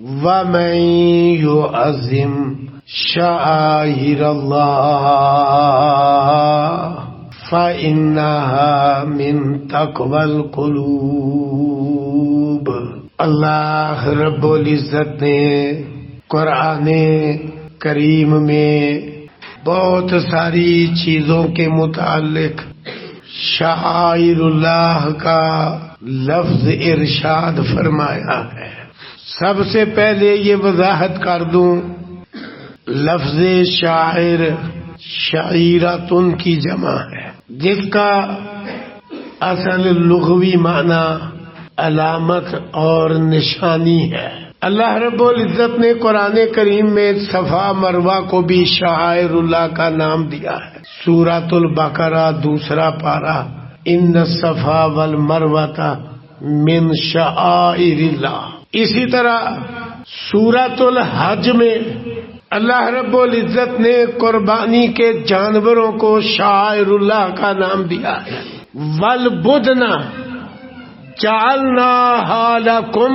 وَمَن يُعَظِّمْ شَعَائِرَ اللَّهِ فَإِنَّهَا مِن تَقْوَى الْقُلُوبِ۔ اللہ رب العزت نے قرآن کریم میں بہت ساری چیزوں کے متعلق شعائر اللہ کا لفظ ارشاد فرمایا ہے۔ سب سے پہلے یہ وضاحت کر دوں، لفظ شاعر شعیرتن کی جمع ہے، جس کا اصل لغوی معنی علامت اور نشانی ہے۔ اللہ رب العزت نے قرآن کریم میں صفا مروہ کو بھی شعائر اللہ کا نام دیا ہے۔ سورۃ البقرہ 2 پارہ، ان الصفا والمروۃ من شعائر اللہ۔ اسی طرح سورۃ الحج میں اللہ رب العزت نے قربانی کے جانوروں کو شعائر اللہ کا نام دیا ہے۔ والبدن جعلناها لکم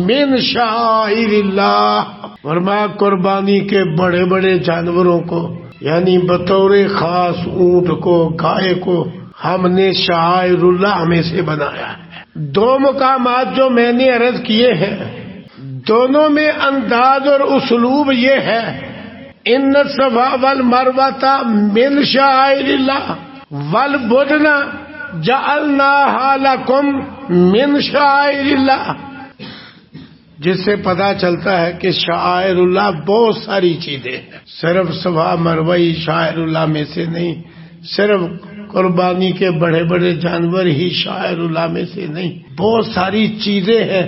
من شعائر اللہ، فرمایا قربانی کے بڑے بڑے جانوروں کو، یعنی بطور خاص اونٹ کو، گائے کو ہم نے شعائر اللہ میں سے بنایا ہے۔ 2 مقامات جو میں نے عرض کیے ہیں، دونوں میں انداز اور اسلوب یہ ہے، ان الصفا والمروۃ من شعائر اللہ والبدن جعلناها لکم من شعائر اللہ، جس سے پتہ چلتا ہے کہ شعائر اللہ بہت ساری چیزیں ہیں، صرف صفا مروہ شعائر اللہ میں سے نہیں، صرف قربانی کے بڑے بڑے جانور ہی شعائر اللہ میں سے نہیں، بہت ساری چیزیں ہیں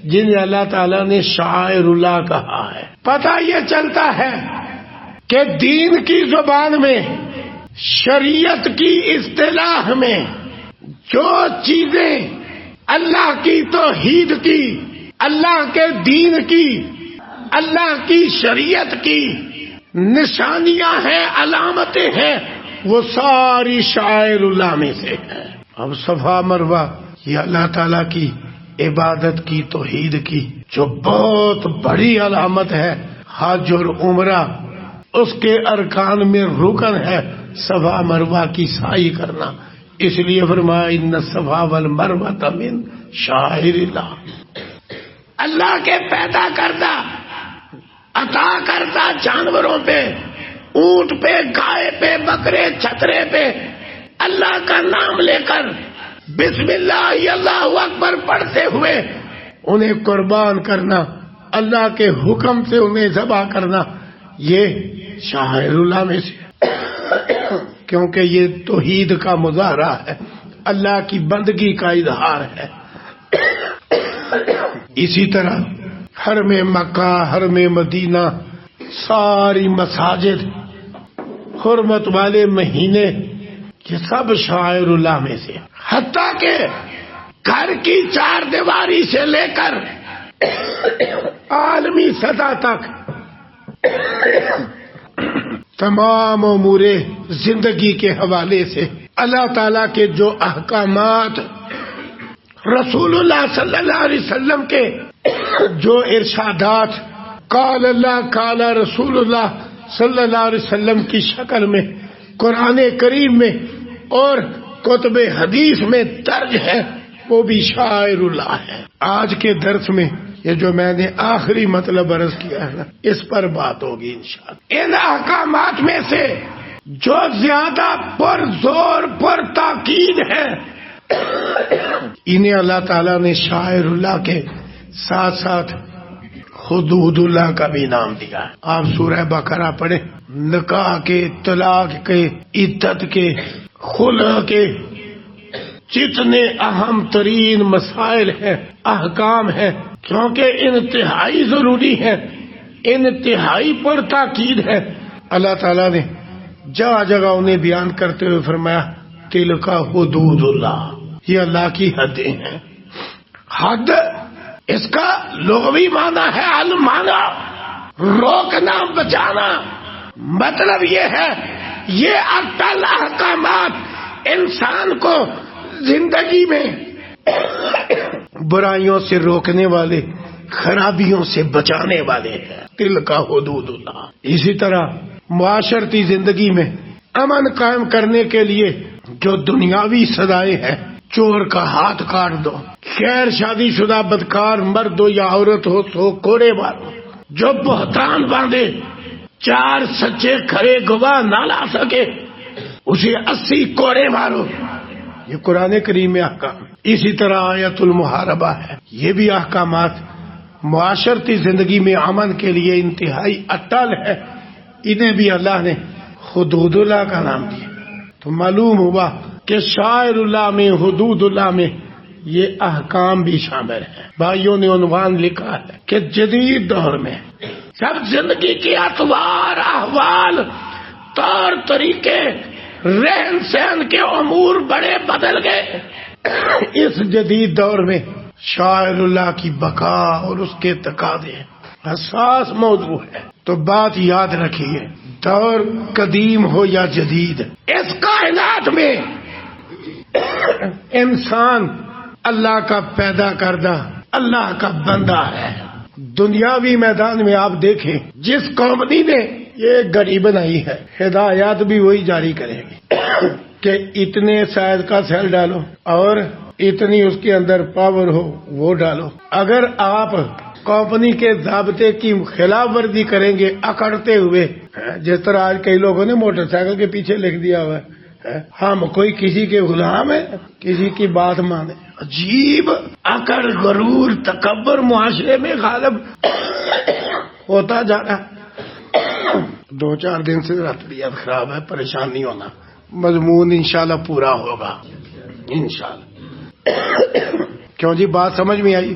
جنہیں اللہ تعالیٰ نے شعائر اللہ کہا ہے۔ پتہ یہ چلتا ہے کہ دین کی زبان میں، شریعت کی اصطلاح میں جو چیزیں اللہ کی توحید کی، اللہ کے دین کی، اللہ کی شریعت کی نشانیاں ہیں، علامتیں ہیں، وہ ساری شعائر اللہ میں سے ہے۔ اب صفا مروہ یہ اللہ تعالیٰ کی عبادت کی، توحید کی جو بہت بڑی علامت ہے۔ حج اور عمرہ اس کے ارکان میں رکن ہے صفا مروہ کی سعی کرنا، اس لیے فرمایا ان الصفا والمروۃ من شعائر اللہ۔ اللہ کے پیدا کردہ، عطا کردہ جانوروں پہ، اونٹ پہ، گائے پہ، بکرے، چھترے پہ اللہ کا نام لے کر بسم اللہ اللہ اکبر پڑھتے ہوئے انہیں قربان کرنا، اللہ کے حکم سے انہیں ذبح کرنا، یہ شعائر اللہ میں سے، کیونکہ یہ توحید کا مظاہرہ ہے، اللہ کی بندگی کا اظہار ہے۔ اسی طرح حرم مکہ، حرم مدینہ، ساری مساجد، حرمت والے مہینے، یہ سب شعائر اللہ میں سے، حتیٰ کہ گھر کی 4 دیواری سے لے کر عالمی سطح تک تمام امور زندگی کے حوالے سے اللہ تعالیٰ کے جو احکامات، رسول اللہ صلی اللہ علیہ وسلم کے جو ارشادات، قال اللہ قال رسول اللہ صلی اللہ علیہ وسلم کی شکل میں قرآن کریم میں اور کتب حدیث میں درج ہے، وہ بھی شاعر اللہ ہے۔ آج کے درس میں یہ جو میں نے آخری مطلب عرض کیا ہے نا، اس پر بات ہوگی انشاءاللہ۔ ان احکامات میں سے جو زیادہ پر زور پر تاکید ہے، انہیں اللہ تعالیٰ نے شاعر اللہ کے ساتھ ساتھ حدود اللہ کا بھی نام دیا ہے۔ آپ سورہ بقرہ پڑھیں، نکاح کے، طلاق کے، عدت کے، خلع کے جتنے اہم ترین مسائل ہیں، احکام ہیں، کیونکہ انتہائی ضروری ہے، انتہائی پر تاکید ہے، اللہ تعالیٰ نے جگہ جگہ انہیں بیان کرتے ہوئے فرمایا تلک حدود اللہ، یہ اللہ کی حدیں ہیں۔ حد اس کا لغوی معنی ہے المانا، روکنا، بچانا، مطلب یہ ہے یہ اٹل احکامات انسان کو زندگی میں برائیوں سے روکنے والے، خرابیوں سے بچانے والے ہیں. دل کا حدود اللہ. اسی طرح معاشرتی زندگی میں امن قائم کرنے کے لیے جو دنیاوی سزائیں ہیں، چور کا ہاتھ کاٹ دو، غیر شادی شدہ بدکار مرد ہو یا عورت ہو تو کوڑے مارو، جو بہتان باندھے 4 سچے کھڑے گواہ نہ لا سکے اسے 80 کوڑے مارو. یہ قرآن کریم میں احکام. اسی طرح آیت المحاربہ ہے. یہ بھی احکامات معاشرتی زندگی میں امن کے لیے انتہائی اٹل ہے. انہیں بھی اللہ نے حدود اللہ کا نام دیا. تو معلوم ہوا کہ شاعر اللہ میں، حدود اللہ میں یہ احکام بھی شامل ہیں. بھائیوں نے عنوان لکھا ہے کہ جدید دور میں جب زندگی کے اطوار، احوال، طور طریقے، رہن سہن کے امور بڑے بدل گئے، اس جدید دور میں شاعر اللہ کی بقا اور اس کے تقاضے حساس موضوع ہے. تو بات یاد رکھیے، دور قدیم ہو یا جدید، اس کائنات میں انسان اللہ کا پیدا کردہ، اللہ کا بندہ ہے. دنیاوی میدان میں آپ دیکھیں، جس کمپنی نے یہ گھڑی بنائی ہے، ہدایات بھی وہی جاری کرے گی کہ اتنے سائز کا سیل ڈالو اور اتنی اس کے اندر پاور ہو وہ ڈالو. اگر آپ کمپنی کے ضابطے کی خلاف ورزی کریں گے اکڑتے ہوئے، جس طرح آج کئی لوگوں نے موٹر سائیکل کے پیچھے لکھ دیا ہوا ہے ہم کوئی کسی کے غلام ہیں، کسی کی بات مانے. عجیب اکڑ، غرور، تکبر معاشرے میں غالب ہوتا جا رہا. 2-4 دن سے طبیعت خراب ہے، پریشان نہیں ہونا، مضمون انشاءاللہ پورا ہوگا انشاءاللہ. کیوں جی، بات سمجھ میں آئی؟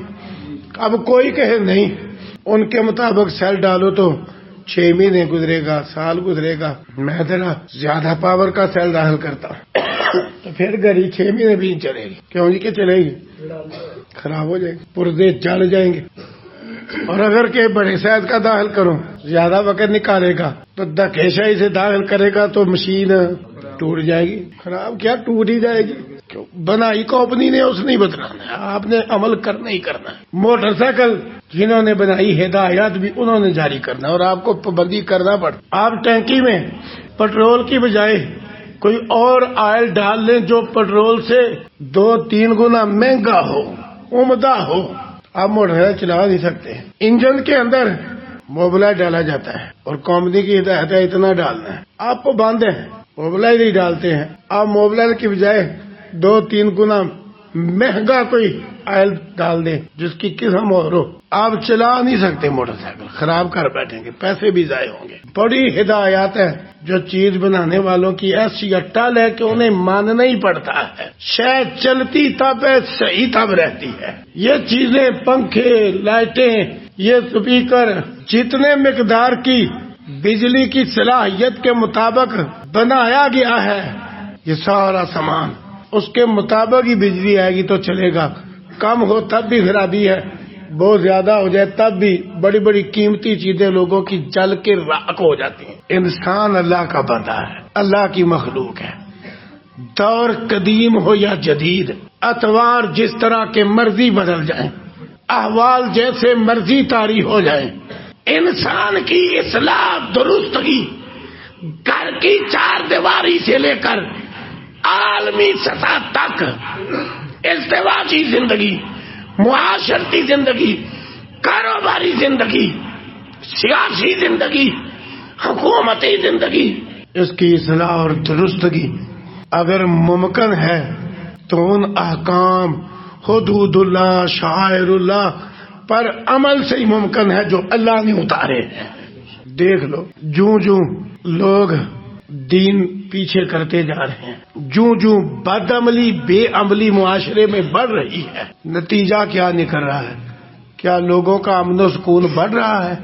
اب کوئی کہے نہیں ان کے مطابق سیل ڈالو تو 6 مہینے گزرے گا، سال گزرے گا، میں ذرا زیادہ پاور کا سیل داخل کرتا ہوں تو پھر گھڑی 6 مہینے بھی چلے گی. کیوں جی کہ چلے گی؟ خراب ہو جائے گی، پرزے جل جائیں گے. اور اگر کہ بڑے سائز کا داخل کرو، زیادہ وقت نکالے گا تو دکیشائی سے داخل کرے گا تو مشین ٹوٹ جائے گی. خراب کیا، ٹوٹ ہی جائے گی. بنائی کمپنی نے، اس نہیں بدلانا ہے، آپ نے عمل کرنا ہی کرنا ہے. موٹر سائیکل جنہوں نے بنائی ہدایات بھی انہوں نے جاری کرنا ہے اور آپ کو پابندی کرنا پڑتا. آپ ٹینکی میں پیٹرول کی بجائے کوئی اور آئل ڈال لیں جو پیٹرول سے 2-3 گنا مہنگا ہو، عمدہ ہو. آپ موٹر سائیکل چلا نہیں سکتے. انجن کے اندر موبلائل ڈالا جاتا ہے اور کمپنی کی ہدایت ہے اتنا ڈالنا ہے، آپ کو باندھے ہیں موبلائل ہی ڈالتے ہیں. آپ موبلائل کی بجائے 2-3 گنا مہنگا کوئی آئل ڈال دیں جس کی قسم اور ہو، آپ چلا نہیں سکتے موٹر سائیکل، خراب کر بیٹھیں گے، پیسے بھی ضائع ہوں گے. بڑی ہدایات ہے جو چیز بنانے والوں کی ایسی اٹل ہے کہ انہیں ماننا ہی پڑتا ہے. شاید چلتی تب ہے، صحیح تب رہتی ہے. یہ چیزیں، پنکھے، لائٹیں، یہ اسپیکر جتنے مقدار کی بجلی کی صلاحیت کے مطابق بنایا گیا ہے، یہ سارا سامان اس کے مطابق ہی بجلی آئے گی تو چلے گا. کم ہو تب بھی خرابی ہے، بہت زیادہ ہو جائے تب بھی. بڑی بڑی قیمتی چیزیں لوگوں کی جل کے راکھ ہو جاتی ہیں. انسان اللہ کا بندہ ہے، اللہ کی مخلوق ہے. دور قدیم ہو یا جدید، اطوار جس طرح کے مرضی بدل جائیں، احوال جیسے مرضی طاری ہو جائیں، انسان کی اصلاح، درستگی، گھر کی 4 دیواری سے لے کر عالمی سطح تک ازدواجی زندگی، معاشرتی زندگی، کاروباری زندگی، سیاسی زندگی، حکومتی زندگی، اس کی اصلاح اور درستگی اگر ممکن ہے تو ان احکام، حدود اللہ، شعائر اللہ پر عمل سے ہی ممکن ہے جو اللہ نے اتارے ہیں. دیکھ لو، جوں لوگ دین پیچھے کرتے جا رہے ہیں، جوں بد عملی، بے عملی معاشرے میں بڑھ رہی ہے، نتیجہ کیا نکل رہا ہے؟ کیا لوگوں کا امن و سکون بڑھ رہا ہے؟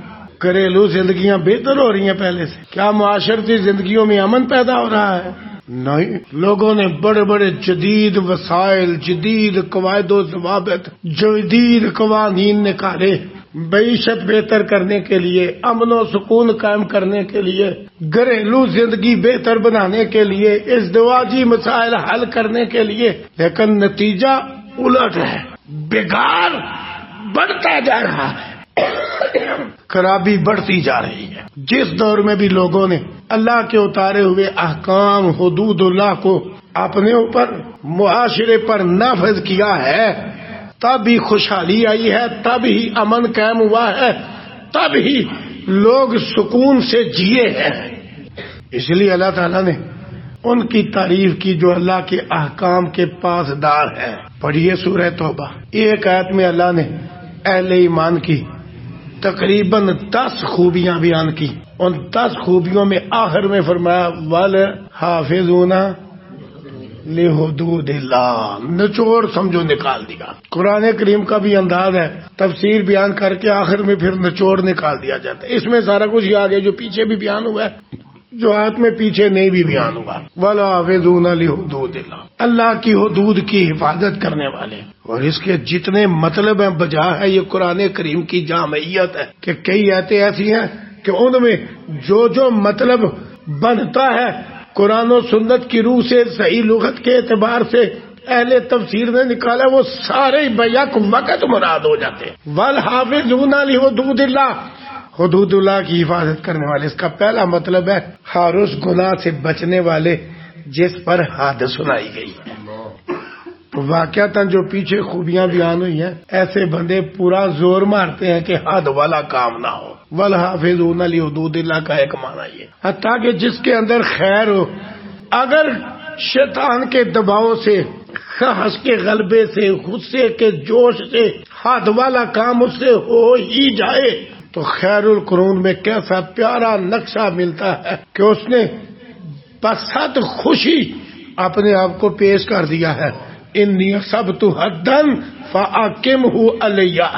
گھریلو زندگیاں بہتر ہو رہی ہیں پہلے سے؟ کیا معاشرتی زندگیوں میں امن پیدا ہو رہا ہے؟ نہیں. لوگوں نے بڑے بڑے جدید وسائل، جدید قواعد و ضوابط، جدید قوانین نکالے معیشت بہتر کرنے کے لیے، امن و سکون قائم کرنے کے لیے، گھریلو زندگی بہتر بنانے کے لیے، ازدواجی مسائل حل کرنے کے لیے. لیکن نتیجہ الٹ ہے، بگاڑ بڑھتا جا رہا ہے، خرابی بڑھتی جا رہی ہے۔ جس دور میں بھی لوگوں نے اللہ کے اتارے ہوئے احکام حدود اللہ کو اپنے اوپر معاشرے پر نافذ کیا ہے، تب ہی خوشحالی آئی ہے، تب ہی امن قائم ہوا ہے، تب ہی لوگ سکون سے جیے ہیں۔ اس لیے اللہ تعالیٰ نے ان کی تعریف کی جو اللہ کے احکام کے پاسدار ہیں۔ پڑھیے سورہ توبہ، ایک آیت میں اللہ نے اہل ایمان کی تقریباً 10 خوبیاں بیان کی۔ ان 10 خوبیوں میں آخر میں فرمایا وَالْحَافِظُونَ لِحُدُودِ اللَّهِ، نچوڑ سمجھو نکال دیا۔ قرآن کریم کا بھی انداز ہے، تفسیر بیان کر کے آخر میں پھر نچوڑ نکال دیا جاتا ہے۔ اس میں سارا کچھ یہ آگے جو پیچھے بھی بیان ہوا ہے، جو آیت میں پیچھے نہیں بھی بیان ہوا۔ وَالْحَافِظُونَ لِحُدُودِ اللَّهِ، اللہ کی حدود کی حفاظت کرنے والے۔ اور اس کے جتنے مطلب ہیں بجا ہے یہ قرآن کریم کی جامعیت ہے کہ کئی آیتیں ایسی ہیں کہ ان میں جو مطلب بنتا ہے قرآن و سنت کی روح سے، صحیح لغت کے اعتبار سے اہل تفسیر نے نکالا، وہ سارے بیک وقت مراد ہو جاتے ہیں۔ وَالْحَافِظُونَ لِحُدُودِ اللَّهِ، حدود اللہ کی حفاظت کرنے والے۔ اس کا پہلا مطلب ہے ہر اس گناہ سے بچنے والے جس پر حد سنائی گئی ہے۔ واقعتاً جو پیچھے خوبیاں بیان ہوئی ہیں، ایسے بندے پورا زور مارتے ہیں کہ حد والا کام نہ ہو۔ وَالْحَافِظُونَ لِحُدُودِ اللَّهِ کا ایک معنی یہ، حتیٰ کہ جس کے اندر خیر ہو، اگر شیطان کے دباؤ سے، خحش کے غلبے سے، غصے کے جوش سے حد والا کام اس سے ہو ہی جائے تو خیر القرون میں کیسا پیارا نقشہ ملتا ہے کہ اس نے بصد خوشی اپنے آپ کو پیش کر دیا ہے۔ انی اصبت حدا فاقمہ علیہ،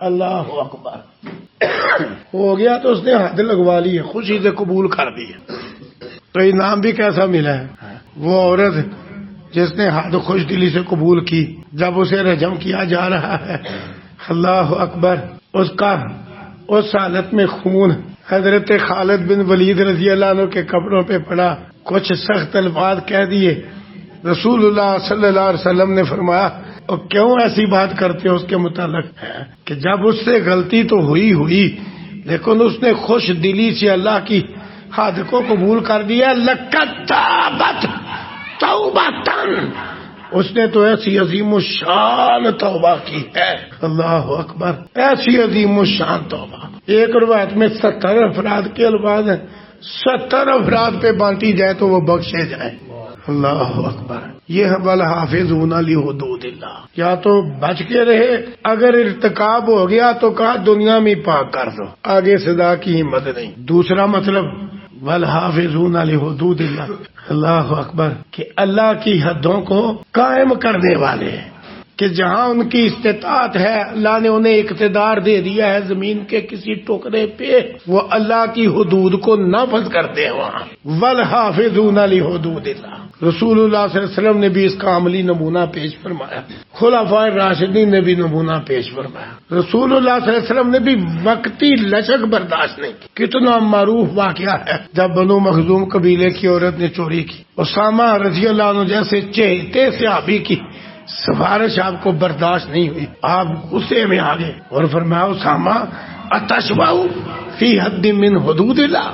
اللہ اکبر، ہو گیا تو اس نے حد لگوا لی ہے، خوشی سے قبول کر دی ہے۔ تو انعام بھی کیسا ملا ہے؟ وہ عورت جس نے حد خوش دلی سے قبول کی، جب اسے رجم کیا جا رہا ہے، اللہ اکبر، اس کا اس حالت میں خون حضرت خالد بن ولید رضی اللہ عنہ کے کپڑوں پہ پڑا، کچھ سخت الفاظ کہہ دیے۔ رسول اللہ صلی اللہ علیہ وسلم نے فرمایا اور کیوں ایسی بات کرتے ہو اس کے متعلق کہ جب اس سے غلطی تو ہوئی لیکن اس نے خوش دلی سے اللہ کی حد کو قبول کر دیا۔ لقد تابت توبۃ، اس نے تو ایسی عظیم الشان توبہ کی ہے، اللہ اکبر، ایسی عظیم الشان توبہ۔ ایک روایت میں 70 افراد کے الفاظ ہیں، 70 افراد پہ بانٹی جائے تو وہ بخشے جائے، اللہ اکبر۔ یہ ہے وَالْحَافِظُونَ لِحُدُودِ اللَّهِ، یا تو بچ کے رہے، اگر ارتکاب ہو گیا تو کہا دنیا میں پاک کر دو، آگے صدا کی ہمت نہیں۔ دوسرا مطلب وَالْحَافِظُونَ لِحُدُودِ اللَّهِ، اللہ اکبر، کہ اللہ کی حدوں کو قائم کرنے والے، کہ جہاں ان کی استطاعت ہے، اللہ نے انہیں اقتدار دے دیا ہے زمین کے کسی ٹکڑے پہ، وہ اللہ کی حدود کو نافذ کرتے ہیں وہاں۔ وَالْحَافِظُونَ لِحُدُودِ اللَّهِ، رسول اللہ صلی اللہ علیہ وسلم نے بھی اس کا عملی نمونہ پیش فرمایا، خلفائے راشدین نے بھی نمونہ پیش فرمایا، رسول اللہ صلی اللہ علیہ وسلم نے بھی وقتی لچک برداشت نہیں کی۔ کتنا معروف واقعہ ہے جب بنو مخزوم قبیلے کی عورت نے چوری کی، اسامہ رضی اللہ عنہ جیسے چہتے صحابی کی سفارش آپ کو برداشت نہیں ہوئی، آپ غصے میں آ گئے اور فرمایا اسامہ اتشبع فی حد من حدود اللہ،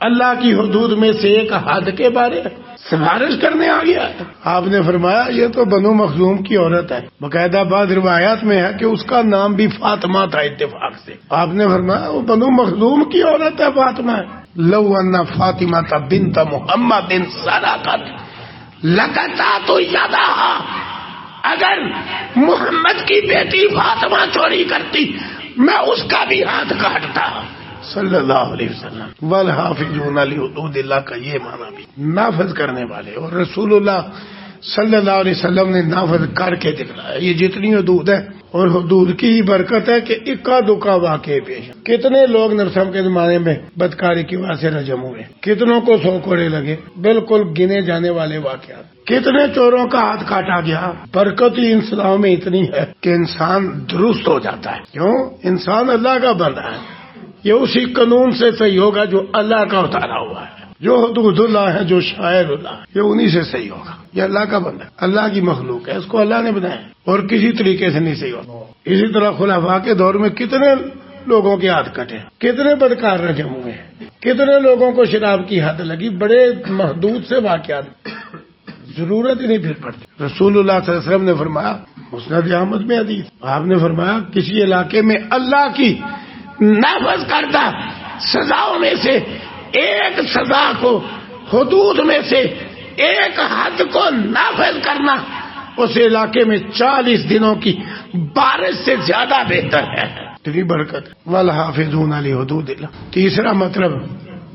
اللہ کی حدود میں سے ایک حد کے بارے سفارش کرنے آ گیا ہے۔ آپ نے فرمایا یہ تو بنو مخزوم کی عورت ہے، باقاعدہ بعض روایات میں ہے کہ اس کا نام بھی فاطمہ تھا اتفاق سے۔ آپ نے فرمایا وہ بنو مخزوم کی عورت ہے فاطمہ ہے۔ لو ان فاطمہ بنت محمد سرقت لقطعت یدها، اگر محمد کی بیٹی فاطمہ چوری کرتی میں اس کا بھی ہاتھ کاٹتا، صلی اللہ علیہ وسلم۔ وَالْحَافِظُونَ لِحُدُودِ اللَّهِ کا یہ معنی بھی نافذ کرنے والے، اور رسول اللہ صلی اللہ علیہ وسلم نے نافذ کر کے دکھلایا۔ یہ جتنی حدود ہے اور حدود کی ہی برکت ہے کہ اکا دکا واقع پیش۔ کتنے لوگ نرسم کے زمانے میں بدکاری کی وجہ سے رجم ہوئے، کتنوں کو 100 کوڑے لگے، بالکل گنے جانے والے واقعات، کتنے چوروں کا ہاتھ کاٹا گیا۔ برکت ہی اسلام میں اتنی ہے کہ انسان درست ہو جاتا ہے۔ کیوں؟ انسان اللہ کا بندہ ہے، یہ اسی قانون سے صحیح ہوگا جو اللہ کا اتارا ہوا ہے۔ جو حدود اللہ ہے، جو شاعر اللہ، یہ انہی سے صحیح ہوگا. یہ اللہ کا بندہ، اللہ کی مخلوق ہے، اس کو اللہ نے بنایا اور کسی طریقے سے نہیں صحیح ہوگا. اسی طرح خلفاء کے دور میں کتنے لوگوں کے ہاتھ کٹے، کتنے بدکار رجم ہوئے، کتنے لوگوں کو شراب کی حد لگی، بڑے محدود سے واقعات، ضرورت ہی نہیں پھر پڑتی. رسول اللہ صلی اللہ علیہ وسلم نے فرمایا، مسند احمد میں حدیث، آپ نے فرمایا کسی علاقے میں اللہ کی نافذ کردہ سزاؤں میں سے ایک سزا کو، حدود میں سے ایک حد کو نافذ کرنا اس علاقے میں 40 دنوں کی بارش سے زیادہ بہتر ہے. اتنی برکت. والحافظون لحدود اللہ. تیسرا مطلب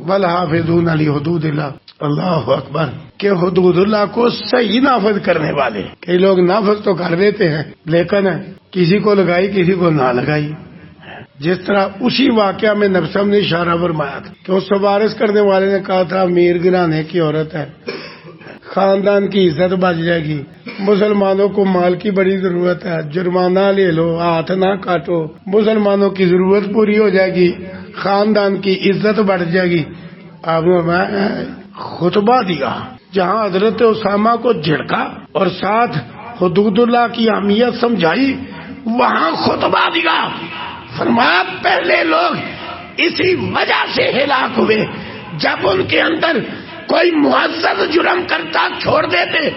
والحافظون لحدود اللہ، اللہ اکبر، کہ حدود اللہ کو صحیح نافذ کرنے والے. کئی لوگ نافذ تو کر دیتے ہیں لیکن کسی کو لگائی کسی کو نہ لگائی. جس طرح اسی واقعہ میں نبی صاحب نے اشارہ فرمایا تھا کہ اس سفارش کرنے والے نے کہا تھا میر گرانے کی عورت ہے، خاندان کی عزت بچ جائے گی، مسلمانوں کو مال کی بڑی ضرورت ہے، جرمانہ لے لو، ہاتھ نہ کاٹو، مسلمانوں کی ضرورت پوری ہو جائے گی، خاندان کی عزت بڑھ جائے گی. آپ نے خطبہ دیا جہاں حضرت اسامہ کو جھڑکا اور ساتھ حدود اللہ کی اہمیت سمجھائی، وہاں خطبہ دیا. فرمایا پہلے لوگ اسی وجہ سے ہلاک ہوئے جب ان کے اندر کوئی معزز جرم کرتا چھوڑ دیتے،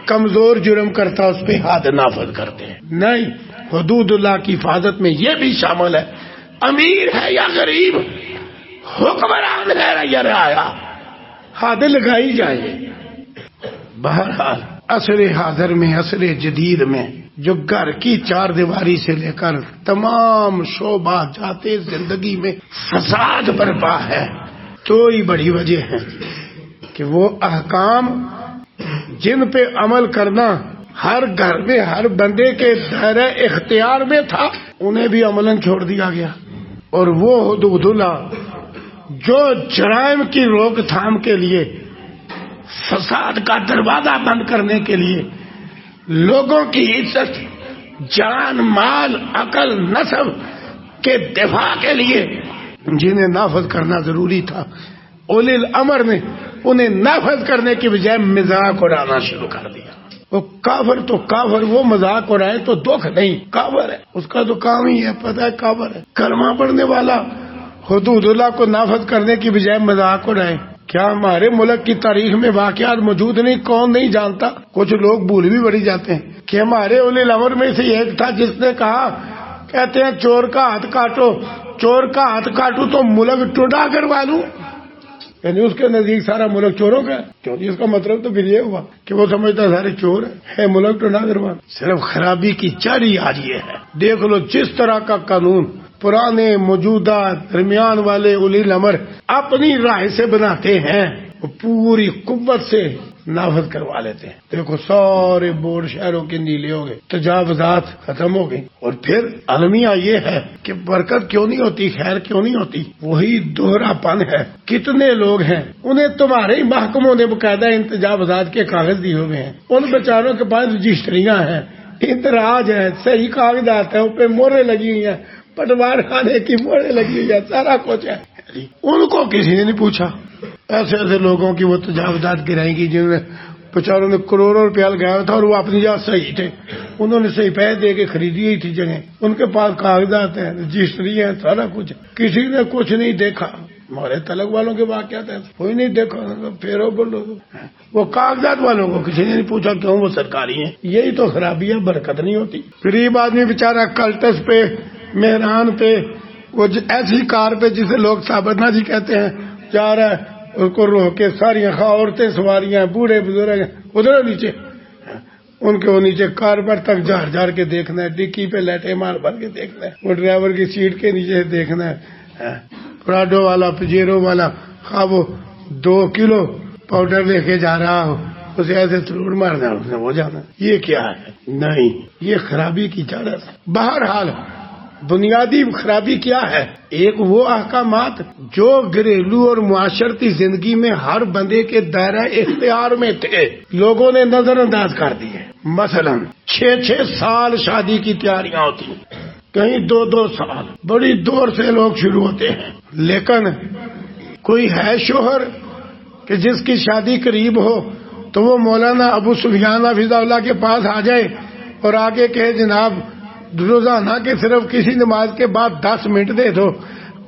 کمزور جرم کرتا اس پہ حد نافذ کرتے. نہیں، حدود اللہ کی حفاظت میں یہ بھی شامل ہے، امیر ہے یا غریب، حکمران ہے یا رعایا، حد لگائی جائے. بہرحال عصر حاضر میں، عصر جدید میں جو گھر کی چار دیواری سے لے کر تمام شعبہ جاتے زندگی میں فساد برپا ہے، تو ہی بڑی وجہ ہے کہ وہ احکام جن پہ عمل کرنا ہر گھر میں ہر بندے کے دائرہ اختیار میں تھا، انہیں بھی عملاً چھوڑ دیا گیا. اور وہ حدود اللہ جو جرائم کی روک تھام کے لیے، فساد کا دروازہ بند کرنے کے لیے، لوگوں کی عزت، جان، مال، عقل، نسب کے دفاع کے لیے جنہیں نافذ کرنا ضروری تھا، اولی الامر نے انہیں نافذ کرنے کی بجائے مذاق اڑانا شروع کر دیا. وہ کافر تو کافر، وہ مذاق اڑائے تو دکھ نہیں، کافر ہے، اس کا تو کام ہی ہے، پتہ ہے کافر ہے. کلمہ پڑھنے والا حدود اللہ کو نافذ کرنے کی بجائے مذاق اڑائے. کیا ہمارے ملک کی تاریخ میں واقعات موجود نہیں؟ کون نہیں جانتا؟ کچھ لوگ بھول بھی بڑی جاتے ہیں کہ ہمارے اولی الامر میں سے ایک تھا جس نے کہا، کہتے ہیں چور کا ہاتھ کاٹو، چور کا ہاتھ کاٹو تو ملک ٹوٹا کروا لوں. یعنی اس کے نزدیک سارا ملک چوروں کا ہے. کیوں؟ اس کا مطلب تو پھر یہ ہوا کہ وہ سمجھتا سارے چور ہے، ملک ٹوٹا کروا. صرف خرابی کی چاری آج یہ ہے. دیکھ لو جس طرح کا قانون پرانے، موجودہ، درمیان والے اولی الامر اپنی رائے سے بناتے ہیں، وہ پوری قوت سے نافذ کروا لیتے ہیں. دیکھو سارے بورڈ شہروں کے نیلے ہو گئے، تجاوزات ختم ہو گئی. اور پھر المیہ یہ ہے کہ برکت کیوں نہیں ہوتی، خیر کیوں نہیں ہوتی؟ وہی دوہرا پن ہے. کتنے لوگ ہیں انہیں تمہارے ہی محکموں نے باقاعدہ ان تجاوزات کے کاغذ دیے ہوئے ہیں، ان بیچاروں کے پاس رجسٹریاں ہیں، اندراج ہے، صحیح کاغذات ہیں، ان پہ مہریں لگی ہوئی ہیں، پٹوار خانے کی مہریں لگی ہوئی ہیں، سارا کچھ ہے. ان کو کسی نے نہیں پوچھا. ایسے ایسے لوگوں کی وہ تجاوزات گرائیں گی جن میں بیچاروں نے کروڑوں روپیہ لگایا تھا اور وہ اپنی جگہ صحیح تھے، انہوں نے صحیح پیسے دے کے خریدی ہی تھی جگہ، ان کے پاس کاغذات ہیں، رجسٹری ہے، سارا کچھ. کسی نے کچھ نہیں دیکھا. ہمارے تلک والوں کے واقعات ہیں، کوئی نہیں دیکھا، پھیرو بولو. وہ کاغذات والوں کو کسی نے نہیں پوچھا کیوں وہ سرکاری ہیں. یہی تو خرابی ہے، برکت نہیں ہوتی. غریب آدمی بیچارہ کلٹس پہ، مہران پہ، وہ ایسی کار پہ جسے لوگ سابرنا جی کہتے ہیں، جا رہا ہے، اس کو روک کے ساری عورتیں سواریاں، بوڑھے بزرگ ادھر نیچے، ان کے وہ نیچے کار پر تک جھار جھار کے دیکھنا ہے، ڈکی پہ لیٹے مار بھر کے دیکھنا ہے، وہ ڈرائیور کی سیٹ کے نیچے دیکھنا ہے. پراڈو والا، پجیرو والا، خواہ وہ 2 کلو پاؤڈر لے کے جا رہا ہو، اسے ایسے تھروڑ مارنا، اس نے وہ جانا. یہ کیا ہے؟ نہیں، یہ خرابی کی جڑ ہے. بہرحال بنیادی خرابی کیا ہے؟ ایک وہ احکامات جو گھریلو اور معاشرتی زندگی میں ہر بندے کے دائرہ اختیار میں تھے، لوگوں نے نظر انداز کر دیے. مثلا 6 سال شادی کی تیاریاں ہوتی ہیں، کہیں 2 سال، بڑی دور سے لوگ شروع ہوتے ہیں، لیکن کوئی ہے شوہر کہ جس کی شادی قریب ہو تو وہ مولانا ابو سفیان حفظہ اللہ کے پاس آ جائے اور آگے کہے جناب روزانہ کے صرف کسی نماز کے بعد 10 منٹ دے دو،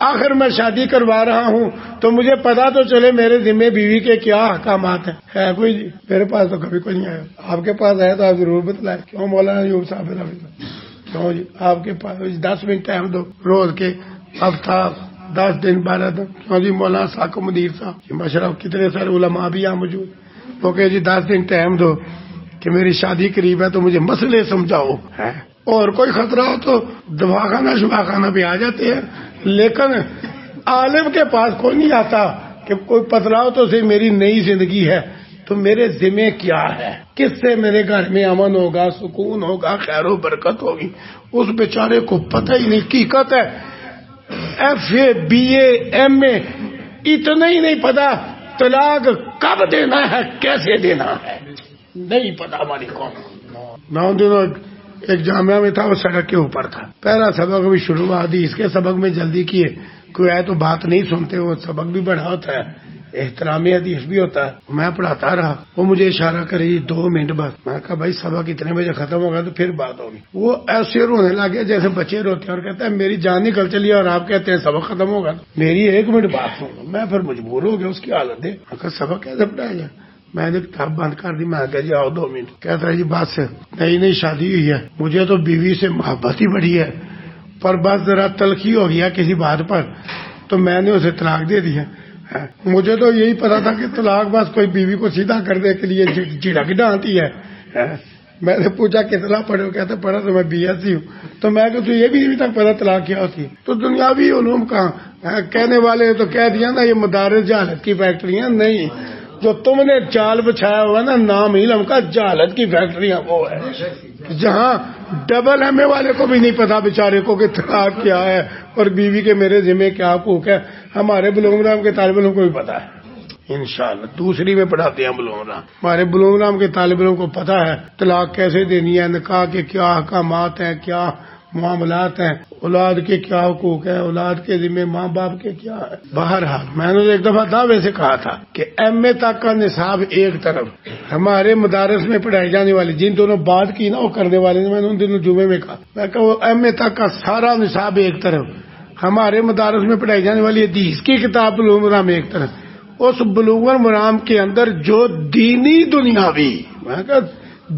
آخر میں شادی کروا رہا ہوں تو مجھے پتا تو چلے میرے ذمہ بیوی کے کیا احکامات ہیں. ہے کوئی جی؟ میرے پاس تو کبھی کوئی نہیں آیا. آپ کے پاس آیا تو آپ ضرور بتلائیں. کیوں مولانا ایوب صاحب کیوں جی آپ کے پاس 10 منٹ ٹائم دو روز کے، ہفتہ 10 دن 12 دن. کیوں جی مولانا ساکو مدیر صاحب مشرف کتنے سارے علماء بھی یہاں موجود. وہ کہ جی 10 دن ٹائم دو کہ میری شادی قریب ہے تو مجھے مسئلے سمجھاؤ. اور کوئی خطرہ ہو تو دواخانہ شفاخانہ بھی آ جاتے ہیں، لیکن عالم کے پاس کوئی نہیں آتا کہ کوئی پتلاؤ تو سے میری نئی زندگی ہے تو میرے ذمہ کیا ہے، کس سے میرے گھر میں امن ہوگا، سکون ہوگا، خیر و برکت ہوگی. اس بیچارے کو پتہ ہی نہیں. حقیقت ہے FA BA MA اتنا ہی نہیں پتا طلاق کب دینا ہے، کیسے دینا ہے، نہیں پتا ہماری قوم. میں ان دنوں ایک جامعہ میں تھا، وہ سڑک کے اوپر تھا. پہلا سبق بھی شروع حدیث کے سبق میں جلدی کیے، کوئی آئے تو بات نہیں سنتے. وہ سبق بھی بڑا ہوتا ہے، احترام حدیث بھی ہوتا ہے. میں پڑھاتا رہا، وہ مجھے اشارہ کرے 2 منٹ بعد. میں کہا بھائی سبق اتنے بجے ختم ہوگا تو پھر بات ہوگی. وہ ایسے رونے لگے جیسے بچے روتے ہیں اور کہتا ہے میری جان نکل چلی اور آپ کہتے ہیں سبق ختم ہوگا. میری 1 منٹ بات سن. میں پھر مجبور ہو گیا اس کی حالت ہے. میں کہا سبق کیسے پڑھایا جائے؟ میں نے کتاب بند کر دی. میں کہا جی آؤ 2 منٹ. کہتا ہے جی بات سے نئی شادی ہوئی ہے، مجھے تو بیوی سے محبت ہی بڑی ہے، پر بس ذرا تلخی ہو گیا کسی بات پر تو میں نے اسے طلاق دے دیا. مجھے تو یہی پتا تھا کہ طلاق بس کوئی بیوی کو سیدھا کرنے کے لیے جھڑک ڈالتی ہے. میں نے پوچھا کتنا پڑھے ہو؟ کہتے پڑھا تو میں BSc ہوں. تو میں کہ یہ بھی ابھی تک پتا طلاق کیا ہوتی. تو دنیاوی علوم کہاں، کہنے والے تو کہہ دیا نا یہ مدارس جہالت کی فیکٹریاں. نہیں، جو تم نے جال بچھایا ہوا نا نام علم کا، جہالت کی فیکٹریاں وہ ہے جہاں ڈبل MA والے کو بھی نہیں پتا بیچارے کو کہ طلاق کیا ہے اور بیوی کے میرے ذمہ کیا حقوق ہے. ہمارے بلوغ رام کے طالب علم کو بھی پتا ہے. انشاءاللہ دوسری میں پڑھاتے ہیں بلوغ رام. ہمارے بلوغ رام کے طالب علم کو پتا ہے طلاق کیسے دینی ہے، نکاح کے کیا احکامات ہیں، کیا معاملات ہیں، اولاد کے کیا حقوق ہیں، اولاد کے ذمہ ماں باپ کے کیا ہے. بہرحال میں نے ایک دفعہ دعوے سے کہا تھا کہ MA تک کا نصاب ایک طرف، ہمارے مدارس میں پڑھائی جانے والی جن دونوں بات کی نا وہ کرنے والے نے، میں نے ان دنوں جمعے میں کہا، میں کہ وہ MA تک کا سارا نصاب ایک طرف، ہمارے مدارس میں پڑھائی جانے والی حدیث کی کتاب بلوغ المرام ایک طرف. اس بلوغ المرام کے اندر جو دینی دنیاوی، میں کہ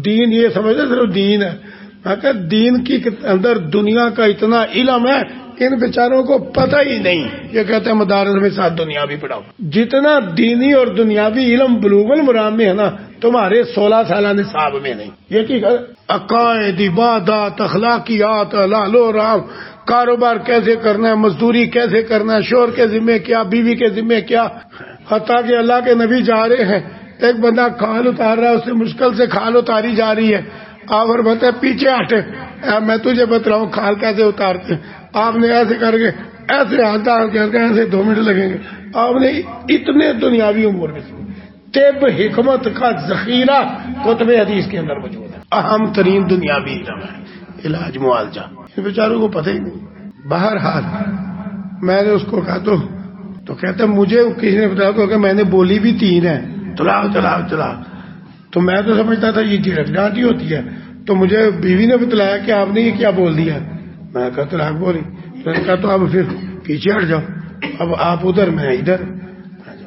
دین یہ سمجھتے صرف دین ہے، میں کہ دین کی اندر دنیا کا اتنا علم ہے ان بیچاروں کو پتہ ہی نہیں. یہ کہتے ہیں مدارس میں ساتھ دنیاوی پڑھاؤ. جتنا دینی اور دنیاوی علم بلوغ المرام میں ہے نا تمہارے 16 سالہ نصاب میں نہیں. یہ کی عقائد، عبادات، اخلاقیات، لال و رام، کاروبار کیسے کرنا ہے، مزدوری کیسے کرنا ہے، شوہر کے ذمہ کیا، بیوی کے ذمہ کیا. حتیٰ کہ اللہ کے نبی جا رہے ہیں، ایک بندہ کھال اتار رہا ہے، اس سے مشکل سے کھال اتاری جا رہی ہے. آپ اور بتا پیچھے ہٹے، میں تجھے بتلاؤں کھال کیسے اتارتے. آپ نے ایسے کر کے ایسے ہاتھ کر کے ایسے 2 منٹ لگیں گے. آپ نے اتنے دنیاوی امور میں طب حکمت کا ذخیرہ کتب حدیث کے اندر موجود ہے. اہم ترین دنیاوی علم ہے علاج معالجہ. ان بیچاروں کو پتہ ہی نہیں. بہرحال میں نے اس کو کہا تو کہتا مجھے کسی نے بتایا تو کہ میں نے بولی بھی 3 ہے، طلاق. تو میں تو سمجھتا تھا یہ جھڑک ڈانٹی ہوتی ہے. تو مجھے بیوی نے بتلایا کہ آپ نے یہ کیا بول دیا. میں نے کہا طلاق بولی. میں نے کہا تو اب پھر پیچھے ہٹ جاؤ، اب آپ ادھر میں ادھر.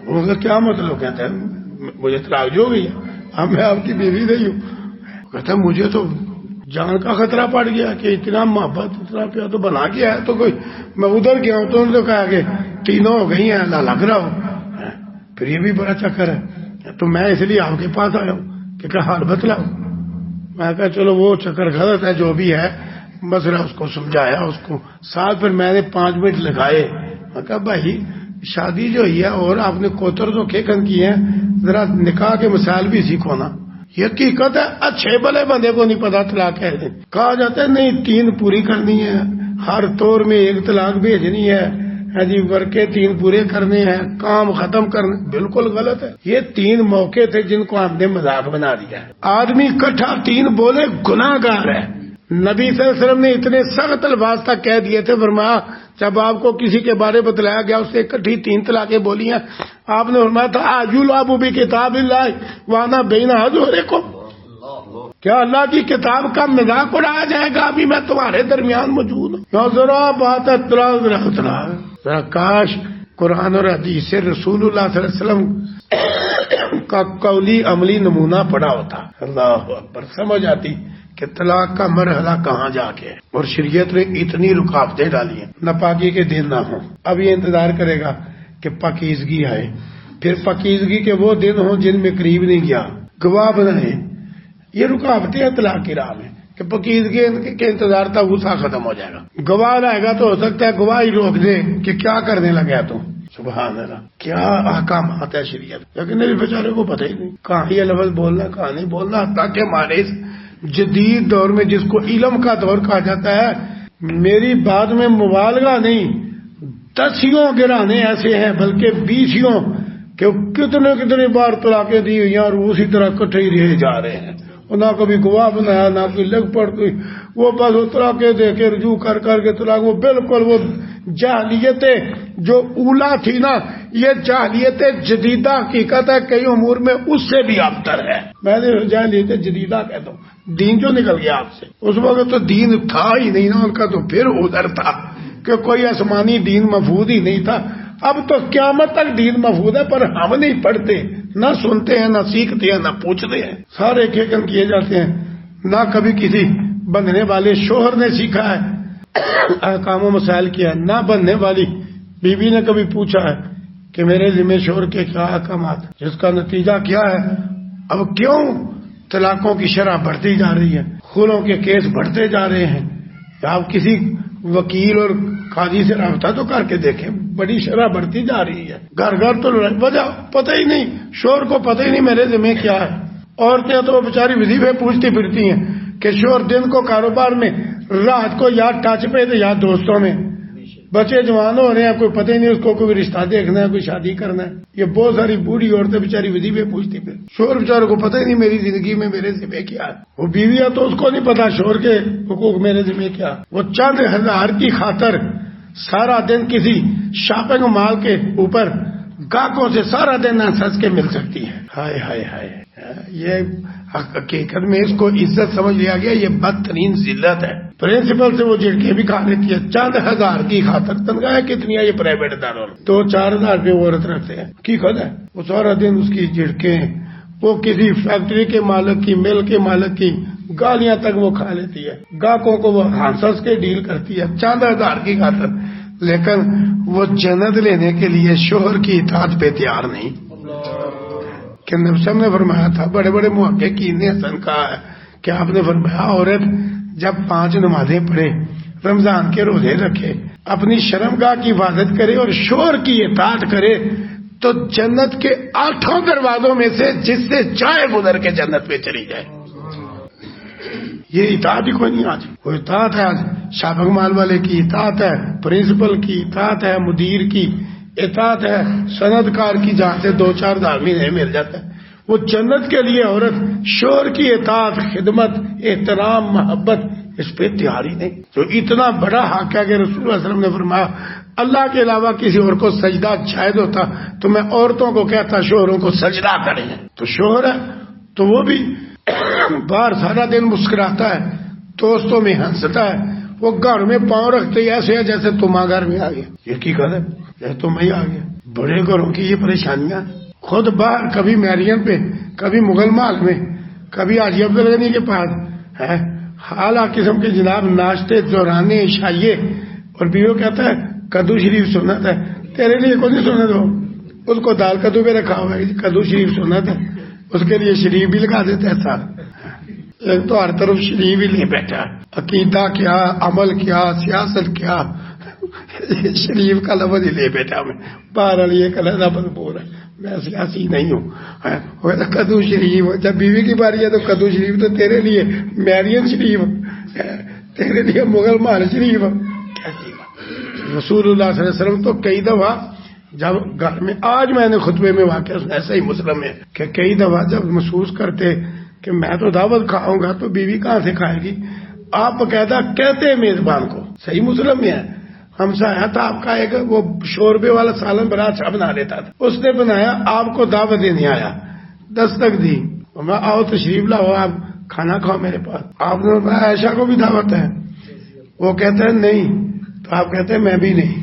وہ کیا مطلب؟ کہتا ہے مجھے طلاق جو گئی ہے، اب میں آپ کی بیوی نہیں ہوں. کہتا ہے مجھے تو جان کا خطرہ پڑ گیا کہ اتنا محبت اتنا پیار تو بنا گیا ہے. تو کوئی میں ادھر گیا ہوں تو انہوں نے کہا کہ 3 ہو گئی ہیں، اللہ لگ رہا ہو. پھر یہ بھی بڑا چکر ہے. تو میں اس لیے آپ کے پاس آیا ہوں کہ حال بتلاؤ. میں کہا چلو وہ چکر غلط ہے جو بھی ہے، مسئلہ اس کو سمجھایا اس کو ساتھ. پھر میں نے 5 منٹ لگائے. میں کہا بھائی شادی جو ہے اور آپ نے کوتر تو کھیکن کی ہیں، ذرا نکاح کے مسائل بھی سیکھو نا. یہ حقیقت ہے، اچھے بھلے بندے کو نہیں پتا طلاق کہتے ہیں. کہا جاتا ہے نہیں 3 پوری کرنی ہے، ہر طور میں 1 طلاق بھیجنی ہے جی، ورکے 3 پورے کرنے ہیں، کام ختم کرنے. بالکل غلط ہے. یہ 3 موقع تھے جن کو ہم نے مذاق بنا دیا ہے. آدمی اکٹھا 3 بولے گناہ گار ہے. نبی صلی اللہ علیہ وسلم نے اتنے سخت الفاظ تک کہہ دیے تھے، فرمایا جب آپ کو کسی کے بارے بتلایا گیا اس سے اکٹھی 3 طلاقیں بولی ہیں، آپ نے فرمایا تھا آجول ابو بھی کتاب اللہ وانا بین حضورکم، کیا اللہ کی کتاب کا مذاق اڑایا جائے گا؟ ابھی میں تمہارے درمیان موجود ہوں. ذرا بات ذرا کاش قرآن اور حدیث سے رسول اللہ صلی اللہ علیہ وسلم کا قولی عملی نمونہ پڑا ہوتا. اللہ اکبر، سمجھ آتی کہ طلاق کا مرحلہ کہاں جا کے ہے. اور شریعت نے اتنی رکاوٹیں ڈالی ہیں. ناپاکی کے دن نہ ہوں، اب یہ انتظار کرے گا کہ پاکیزگی آئے، پھر پاکیزگی کے وہ دن ہوں جن میں قریب نہیں گیا، گواہ بنائے. یہ رکاوٹیں طلاق کی راہ میں کہ پاکیزگی کے انتظار تھا، غصہ ختم ہو جائے گا. گواہ لائے گا تو ہو سکتا ہے گواہی روک دے کہ کیا کرنے لگا تو. سبحان اللہ، کیا احکامات ہے شریعت. لیکن میرے بیچارے کو پتہ ہی نہیں کہاں یہ لفظ بولنا کہاں نہیں بولنا. تاکہ ہمارے اس جدید دور میں جس کو علم کا دور کہا جاتا ہے، میری بات میں مبالغہ نہیں، 10 گرانے ایسے ہیں بلکہ 20 کہ کتنے بار طلاقیں دی ہوئی ہیں اور اسی طرح کٹھے ہی رہے جا رہے ہیں. نہ کبھی گواہ بنایا نہ کوئی لگ پڑ گئی، وہ بس وہ طلاقیں دے کے رجوع کر کے طلاق. وہ بالکل وہ جاہلیت جو اولا تھی نا، یہ جاہلیت جدیدہ حقیقت ہے کئی امور میں اس سے بھی ابتر ہے. میں نے جاہلیت جدیدہ کہتا ہوں. دین جو نکل گیا آپ سے، اس وقت تو دین تھا ہی نہیں نا ان کا، تو پھر ادھر تھا کہ کوئی آسمانی دین مفہوم ہی نہیں تھا. اب تو قیامت تک دین مفہوم ہے، پر ہم نہیں پڑھتے، نہ سنتے ہیں، نہ سیکھتے ہیں، نہ پوچھتے ہیں. سارے کھیکن کیے جاتے ہیں. نہ کبھی کسی بننے والے شوہر نے سیکھا ہے احکام و مسائل کیا، نہ بننے والی بیوی نے کبھی پوچھا ہے کہ میرے ذمہ شوہر کے کیا احکامات، جس کا نتیجہ کیا ہے. اب کیوں طلاقوں کی شرح بڑھتی جا رہی ہے، خلوں کے کیس بڑھتے جا رہے ہیں. آپ کسی وکیل اور قاضی سے رابطہ تو کر کے دیکھیں، بڑی شرح بڑھتی جا رہی ہے. گھر گھر تو وجہ پتہ ہی نہیں، شوہر کو پتہ ہی نہیں میرے ذمہ کیا ہے. عورتیں تو بیچاری وظیفے پوچھتی پھرتی ہیں کہ شوہر دن کو کاروبار میں، رات کو یا ٹچ پہ تو یا دوستوں میں. بچے جوان ہو رہے ہیں، کوئی پتہ ہی نہیں اس کو کوئی رشتہ دیکھنا ہے، کوئی شادی کرنا ہے. یہ بہت ساری بوڑھی عورتیں بیچاری وظیفے پوچھتی پھر، شوہر بیچارے کو پتہ ہی نہیں میری زندگی میں میرے ذمہ کیا ہے. وہ بیوی ہے تو اس کو نہیں پتا شوہر کے حقوق میرے ذمہ کیا. وہ چند ہزار کی خاطر سارا دن کسی شاپنگ مال کے اوپر گاہکوں سے سارا دن ہنس کے مل سکتی ہے. ہائے ہائے ہائے، یہ حقیقت میں اس کو عزت سمجھ لیا گیا. یہ بدترین ذلت ہے. پرنسپل سے وہ جھڑکیں بھی کھا لیتی ہے چند ہزار کی خاطر. تنخواہیں کتنی ہے یہ پرائیویٹ اداروں میں؟ 2-4 ہزار روپے وہ عورت رکھتے ہیں. کی خود ہے وہ سارا دن اس کی جھڑکیں، وہ کسی فیکٹری کے مالک کی، مل کے مالک کی گالیاں تک وہ کھا لیتی ہے. گاہکوں کو وہ ہنس کے ڈیل کرتی ہے چند ہزار کی خاطر. لیکن وہ جنت لینے کے لیے شوہر کی اطاعت پہ تیار نہیں. کہ نبی صاحب نے فرمایا تھا، بڑے بڑے محققین نے حسن کہا ہے کہ آپ نے فرمایا عورت جب 5 نمازیں پڑھے، رمضان کے روزے رکھے، اپنی شرمگاہ کی حفاظت کرے اور شوہر کی اطاعت کرے تو جنت کے 8 دروازوں میں سے جس سے چاہے گزر کے جنت میں چلی جائے. یہ اطاعت ہی کوئی نہیں. آج وہ اطاعت ہے، آج شاپنگ مال والے کی اطاعت ہے، پرنسپل کی اطاعت ہے، مدیر کی اطاعت ہے، صنعتکار کی جہاں سے 2-4 ہزار مہینے مل جاتا ہے. وہ جنت کے لیے عورت شوہر کی اطاعت، خدمت، احترام، محبت اس پہ تیار ہی نہیں. تو اتنا بڑا حق ہے کہ رسول اللہ صلی اللہ علیہ وسلم نے فرمایا اللہ کے علاوہ کسی اور کو سجدہ جائز ہوتا تو میں عورتوں کو کہتا شوہروں کو سجدہ کریں. تو شوہر ہے تو وہ بھی باہر سارا دن مسکراتا ہے، دوستوں میں ہنستا ہے، وہ گھر میں پاؤں رکھتے ہی ایسے ہے جیسے تم گھر میں آ گیا. یہ کی ہے جیسے تم ہی آ گیا. بڑے گھروں کی یہ پریشانیاں، خود باہر کبھی میرین پہ، کبھی مغل محل میں، کبھی حاجی عبدالغنی کے پاس ہے اعلیٰ قسم کے جناب ناشتے دورانے عشائیے، اور بیوی کہتا ہے کدو شریف سنت ہے. تیرے لیے کون سی سنت ہو؟ اس کو دال کدو پہ رکھا ہوا ہے، کدو شریف سنت ہے، اس کے لیے شریف بھی لگا دیتے ہیں ساتھ. ایک تو ہر طرف شریف ہی لے بیٹھا، عقیدہ کیا، عمل کیا، سیاست کیا، شریف کا لفظ ہی لے بیٹھا. میں بہرحال یہ علیحدہ بدبو ہے، میں سیاسی نہیں ہوں. کدو شریف جب بیوی کی باری ہے تو کدو شریف تو تیرے لیے میرین شریف، تیرے لیے مغل محل شریف. رسول اللہ صلی اللہ علیہ وسلم تو کئی دفعہ جب گھر میں، آج میں نے خطبے میں واقعہ ایسا ہی مسلم ہے کہ کئی دفعہ جب محسوس کرتے کہ میں تو دعوت کھاؤں گا تو بیوی کہاں سے کھائے گی، آپ باقاعدہ کہتے ہیں میزبان کو، صحیح مسلم میں ہے، ہمسایا تھا آپ کا ایک، وہ شوربے والا سالن بڑا اچھا بنا لیتا تھا، اس نے بنایا، آپ کو دعوت دینے آیا، دستک دی، میں آؤ تشریف لاؤ، آپ کھانا کھاؤ میرے پاس۔ آپ نے بتایا عائشہ کو بھی دعوت ہے، وہ کہتے ہیں نہیں، تو آپ کہتے ہیں میں بھی نہیں۔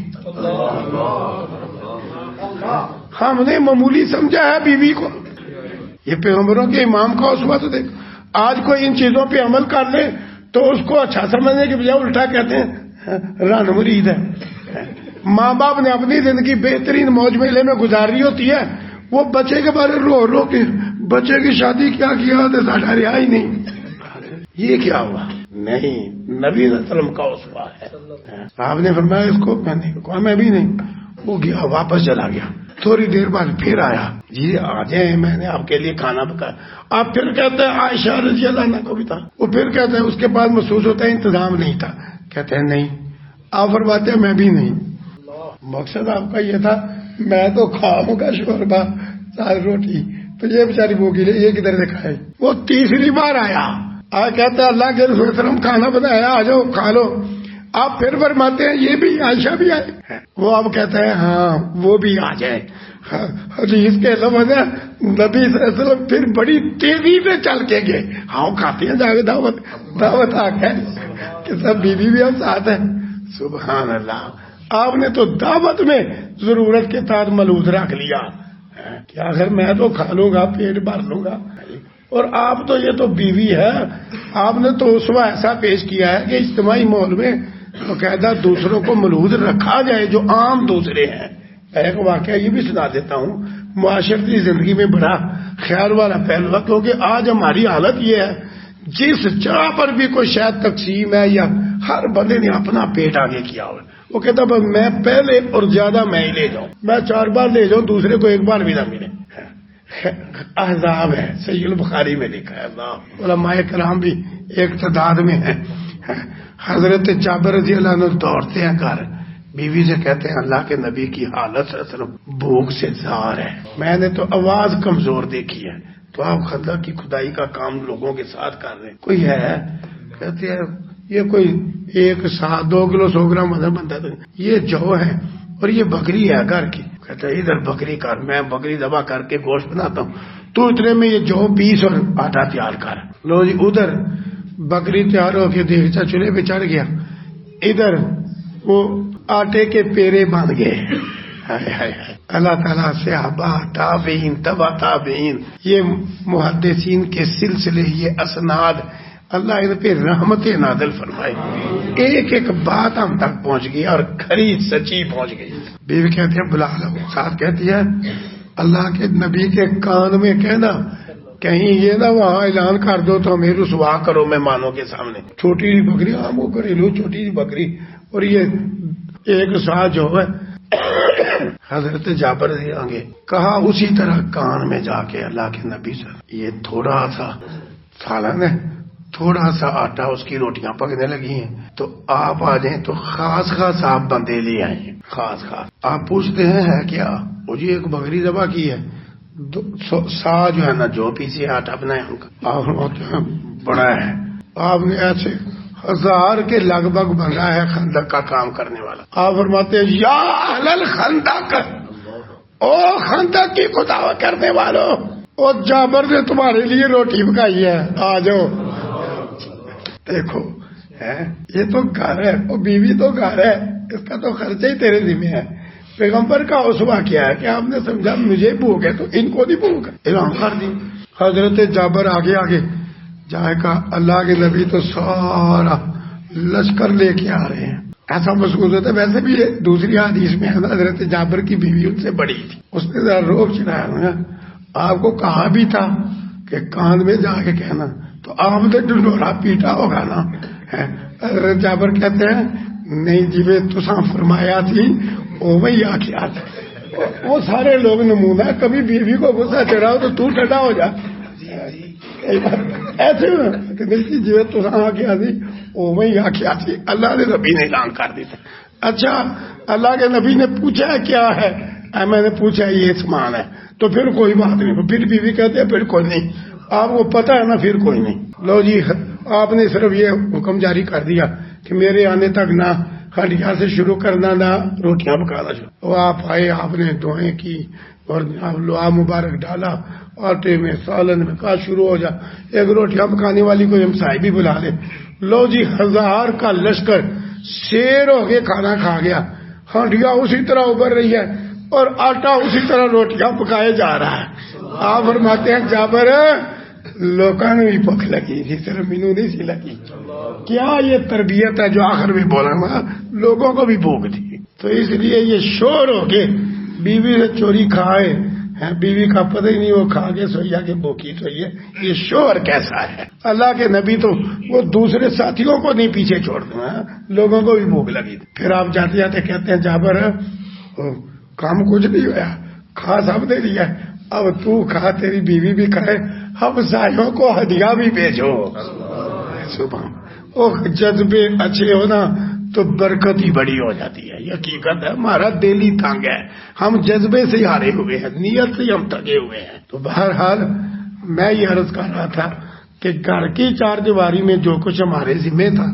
ہم نے معمولی سمجھا ہے بیوی کو، یہ پیغمبروں کے امام کا اسوہ تو دیکھ، آج کوئی ان چیزوں پہ عمل کر لے تو اس کو اچھا سمجھنے کے بجائے الٹا کہتے ہیں رن مرید ہے۔ ماں باپ نے اپنی زندگی بہترین موج میلے میں گزاری ہوتی ہے، وہ بچے کے بارے رو رو کے بچے کی شادی کیا کیا تو ساڑھا رہا ہی نہیں، یہ کیا ہوا؟ نہیں، نبی صلی اللہ علیہ وسلم کا اسوہ ہے۔ آپ نے فرمایا اس کو، میں نے کہا میں بھی نہیں، وہ گیا واپس چلا گیا، تھوڑی دیر بعد پھر آیا، جی آ جائیں میں نے آپ کے لیے کھانا پکایا۔ آپ پھر کہتے ہیں عائشہ رضی اللہ عنہ کو بھی تھا، وہ پھر کہتے ہیں اس کے بعد محسوس ہوتا ہے انتظام نہیں تھا، کہتے ہیں نہیں، آپ فرماتے ہیں میں بھی نہیں۔ مقصد آپ کا یہ تھا میں تو کھاؤں گا شوربہ سال روٹی، تو یہ بیچاری وہ گی یہ کدھر سے کھائے۔ وہ تیسری بار آیا، کہتا ہے اللہ کے رسول صلی اللہ علیہ وسلم کھانا بنایا، آ جاؤ کھا لو۔ آپ پھر فرماتے ہیں یہ بھی عائشہ بھی آئے، وہ اب کہتے ہیں ہاں وہ بھی آ جائے۔ حدیث کے لفظ ہے نبی صلی اللہ علیہ وسلم پھر بڑی تیزی سے چل کے گئے، ہاں کھاتے ہیں جا کے دعوت آ گئے کہ سب بیوی بھی ہم ساتھ ہیں۔ سبحان اللہ، آپ نے تو دعوت میں ضرورت کے تحت ملوث رکھ لیا کہ آخر میں تو کھا لوں گا، پیٹ بھر لوں گا، اور آپ تو یہ تو بیوی ہے، آپ نے تو اسوہ ایسا پیش کیا ہے کہ اجتماعی ماحول میں باقاعدہ دوسروں کو ملوث رکھا جائے جو عام دوسرے ہیں۔ ایک واقعہ یہ بھی سنا دیتا ہوں، معاشرتی زندگی میں بڑا خیال والا پہلو ہے، کیونکہ آج ہماری حالت یہ ہے جس جگہ پر بھی کوئی شاید تقسیم ہے یا ہر بندے نے اپنا پیٹ آگے کیا ہوا، وہ کہتا بس میں پہلے اور زیادہ میں ہی لے جاؤں، میں 4 بار لے جاؤں، دوسرے کو 1 بار بھی نہ ملے۔ احزاب ہے، صحیح البخاری میں لکھا ہے، علماء کرام بھی ایک تعداد میں ہیں۔ حضرت جابر رضی اللہ عنہ دوڑتے ہیں گھر، بیوی سے کہتے ہیں اللہ کے نبی کی حالت صرف بھوک سے زار ہے، میں نے تو آواز کمزور دیکھی ہے، تو آپ خدا کی خدائی کا کام لوگوں کے ساتھ کر رہے ہیں، کوئی ہے؟ کہتے ہیں یہ کوئی 1 سا 2 کلو 100 گرام بنتا ہے، یہ جو ہے اور یہ بکری ہے گھر کی، کہتے ہیں ادھر بکری کر، میں بکری ذبح کر کے گوشت بناتا ہوں، تو اتنے میں یہ جو پیس اور آٹا تیار کر لو جی۔ ادھر بکری تیار ہو کے دیکھتا چولہے پہ چڑھ گیا، ادھر وہ آٹے کے پیرے باندھ گئے۔ اللہ تعالیٰ صحابہ تابعین تبع تابعین، یہ محدثین کے سلسلے، یہ اسناد، اللہ ان پہ رحمت نازل فرمائے، ایک ایک بات ہم تک پہنچ گئی اور کھری سچی پہنچ گئی۔ بیوی کہتی ہے بلا لو، ساتھ کہتی ہے اللہ کے نبی کے کان میں کہنا کہیں یہ نہ وہاں اعلان کر دو تو ہمیں رسوا کرو مہمانوں کے سامنے، چھوٹی سی بکری، ہم وہ گھریلو چھوٹی سی بکری، اور یہ 1 سا جو ہے۔ حضرت جابر سے آگے کہا اسی طرح کان میں جا کے اللہ کے نبی سے، یہ تھوڑا سا سالن ہے، تھوڑا سا آٹا، اس کی روٹیاں پکنے لگی ہیں، تو آپ آ جائیں تو خاص خاص آپ بندے لے آئیں، خاص خاص۔ آپ پوچھتے ہیں ہے کیا؟ وہ جی 1 بکری ذبح کی ہے، 2 سا جو ہے نا جو پیسی آٹا بنایا ان کا، آپ بڑا ہے، آپ نے ایسے 1000 کے لگ بھگ بن رہا ہے خندق کا کام کرنے والا۔ آپ فرماتے ہیں یا اہل الخندق، او خندق کی خدا کرنے والوں، اور جابر نے تمہارے لیے روٹی پکائی ہے، آ جاؤ۔ دیکھو یہ تو گھر ہے، وہ بیوی تو گھر ہے، اس کا تو خرچہ ہی تیرے ذمہ ہے۔ پیغمبر کا اسوہ کیا ہے کہ آپ نے سمجھا مجھے بھوک ہے تو ان کو نہیں بھوک ہے، اعلان کر دی۔ حضرت جابر آگے آگے جائے کا، اللہ کے نبی تو سارا لشکر لے کے آ رہے ہیں، ایسا محسوس ہوتا ہے۔ ویسے بھی دوسری حدیث میں حضرت جابر کی بیوی ان سے بڑی تھی، اس نے ذرا روب چڑھایا، آپ کو کہا بھی تھا کہ کان میں جا کے کہنا، تو آپ نے ڈنڈورا پیٹا ہوگا نا۔ حضرت جابر کہتے ہیں نہیں جی میں تساں فرمایا تھی او میں یا کیا تھا، وہ سارے لوگ نمونہ، کبھی بیوی کو غصہ چڑھاؤ تو تو ٹھنڈا ہو جا، ایسے جی تساں کیا تھی او میں یا کیا تھی، اللہ نے نبی نے اعلان کر دی تھا۔ اچھا اللہ کے نبی نے پوچھا کیا ہے؟ میں نے پوچھا یہ سامان ہے، تو پھر کوئی بات نہیں، پھر بیوی کہتے ہیں پھر کوئی نہیں، آپ کو پتہ ہے نا پھر کوئی نہیں۔ لو جی آپ نے صرف یہ حکم جاری کر دیا کہ میرے آنے تک نہ ہڈیا سے شروع کرنا نہ روٹیاں پکانا شروع. وہ آپ آئے, آپ نے دعائیں کی اور لعا مبارک ڈالا, آٹے میں سالن میں کہا شروع ہو جا. ایک روٹیاں پکانے والی کو ہم صاحب بھی بلا لے. لو جی 1000 کا لشکر شیر ہو کے کھانا کھا گیا. ہڈیا اسی طرح ابھر رہی ہے اور آٹا اسی طرح روٹیاں پکائے جا رہا ہے. آپ فرماتے ہیں جابر لوگوں نے بھی بھوک لگی تھی, صرف مینوں نہیں سی لگی. کیا یہ تربیت ہے جو آخر میں بولا نا, لوگوں کو بھی بھوک تھی. تو اس لیے یہ شور ہو کے بیوی سے چوری کھائے, بیوی کا پتہ ہی نہیں وہ کھا کے سویا کہ بھوکی سوئی ہے. یہ شور کیسا ہے. اللہ کے نبی تو وہ دوسرے ساتھیوں کو نہیں پیچھے چھوڑ دوں, لوگوں کو بھی بھوک لگی. پھر آپ جاتے جاتے کہتے ہیں جابر کام کچھ نہیں ہوا, کھا سب دے دیا, اب تو کھا, تیری بیوی بھی کھائے, ہم سائیوں کو ہدیہ بھی بھیجو. جذبے اچھے ہونا تو برکت ہی بڑی ہو جاتی ہے. یہ حقیقت ہے, ہمارا دل ہی تنگ ہے, ہم جذبے سے ہارے ہوئے ہیں, نیت سے ہم تھکے ہوئے ہیں. تو بہرحال میں یہ عرض کر رہا تھا کہ گھر کی چار دیواری میں جو کچھ ہمارے ذمہ تھا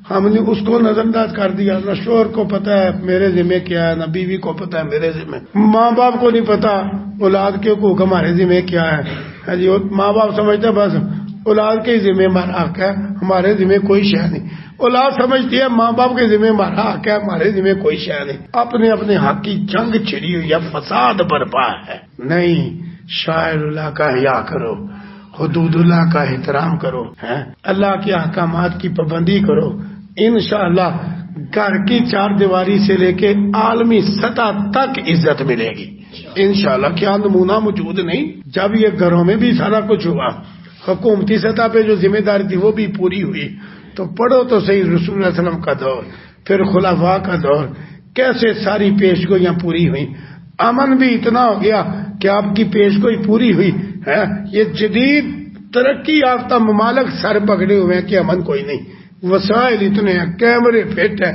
ہم نے اس کو نظر انداز کر دیا. نہ شوہر کو پتا ہے میرے ذمہ کیا ہے, نہ بیوی کو پتا ہے میرے ذمہ, ماں باپ کو نہیں پتا اولاد کے حقوق ہمارے ذمہ کیا ہے. جی ماں باپ سمجھتے بس اولاد کے ذمہ ہمارا حق ہے, ہمارے ذمہ کوئی شے نہیں. اولاد سمجھتی ہے ماں باپ کے ذمہ ہمارا حق ہے, ہمارے ذمہ کوئی شے نہیں. اپنے اپنے حق کی جنگ چھڑی ہوئی ہے, فساد برپا ہے. نہیں, شاعر اللہ کا حیا کرو, حدود اللہ کا احترام کرو, اللہ کے احکامات کی پابندی کرو. انشاءاللہ گھر کی چار دیواری سے لے کے عالمی سطح تک عزت ملے گی انشاءاللہ. کیا نمونہ موجود نہیں؟ جب یہ گھروں میں بھی سارا کچھ ہوا, حکومتی سطح پہ جو ذمہ داری تھی وہ بھی پوری ہوئی, تو پڑھو تو صحیح رسول اللہ علیہ وسلم کا دور, پھر خلفاء کا دور, کیسے ساری پیشگوئیاں پوری ہوئی. امن بھی اتنا ہو گیا کہ آپ کی پیشگوئی پوری ہوئی ہے. یہ جدید ترقی یافتہ ممالک سر پکڑے ہوئے ہیں کہ امن کوئی نہیں. وسائل اتنے ہیں, کیمرے فٹ ہے,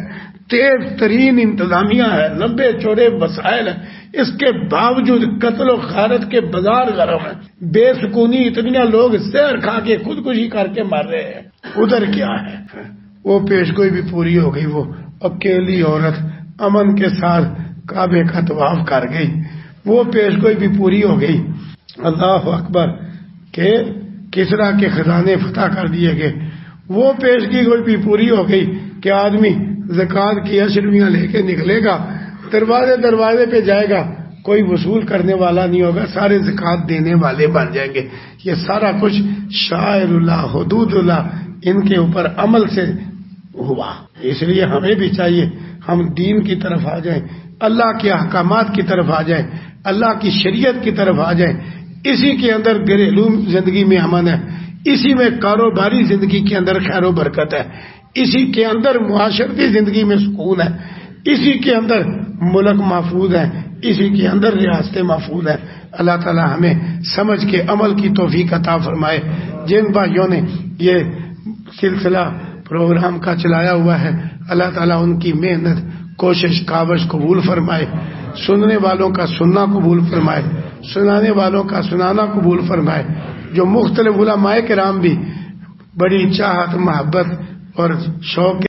تیز ترین انتظامیہ ہے, لمبے چوڑے وسائل ہیں, اس کے باوجود قتل و غارت کے بازار گرم ہیں. بے سکونی اتنی, لوگ زہر کھا کے خودکشی کر کے مر رہے ہیں. ادھر کیا ہے؟ وہ پیشگوئی بھی پوری ہو گئی. وہ اکیلی عورت امن کے ساتھ کعبے کا طواف کر گئی, وہ پیشگوئی بھی پوری ہو گئی. اللہ اکبر کہ کسرا کے خزانے فتح کر دیے گئے, وہ پیشگوئی بھی پوری ہو گئی کہ آدمی زکات کی اشرویاں لے کے نکلے گا, دروازے پہ جائے گا, کوئی وصول کرنے والا نہیں ہوگا, سارے زکات دینے والے بن جائیں گے. یہ سارا کچھ شاعر اللہ, حدود اللہ, ان کے اوپر عمل سے ہوا. اس لیے ہمیں بھی چاہیے ہم دین کی طرف آ جائیں, اللہ کے احکامات کی طرف آ جائیں, اللہ کی شریعت کی طرف آ جائیں. اسی کے اندر گھریلو زندگی میں امن ہے, اسی میں کاروباری زندگی کے اندر خیر و برکت ہے, اسی کے اندر معاشرتی زندگی میں سکون ہے, اسی کے اندر ملک محفوظ ہے, اسی کے اندر ریاستیں محفوظ ہیں. اللہ تعالی ہمیں سمجھ کے عمل کی توفیق عطا فرمائے. جن بھائیوں نے یہ سلسلہ پروگرام کا چلایا ہوا ہے, اللہ تعالیٰ ان کی محنت, کوشش, کاوش قبول فرمائے. سننے والوں کا سننا قبول فرمائے, سنانے والوں کا سنانا قبول فرمائے. جو مختلف علماء کرام بھی بڑی چاہت, محبت اور شوق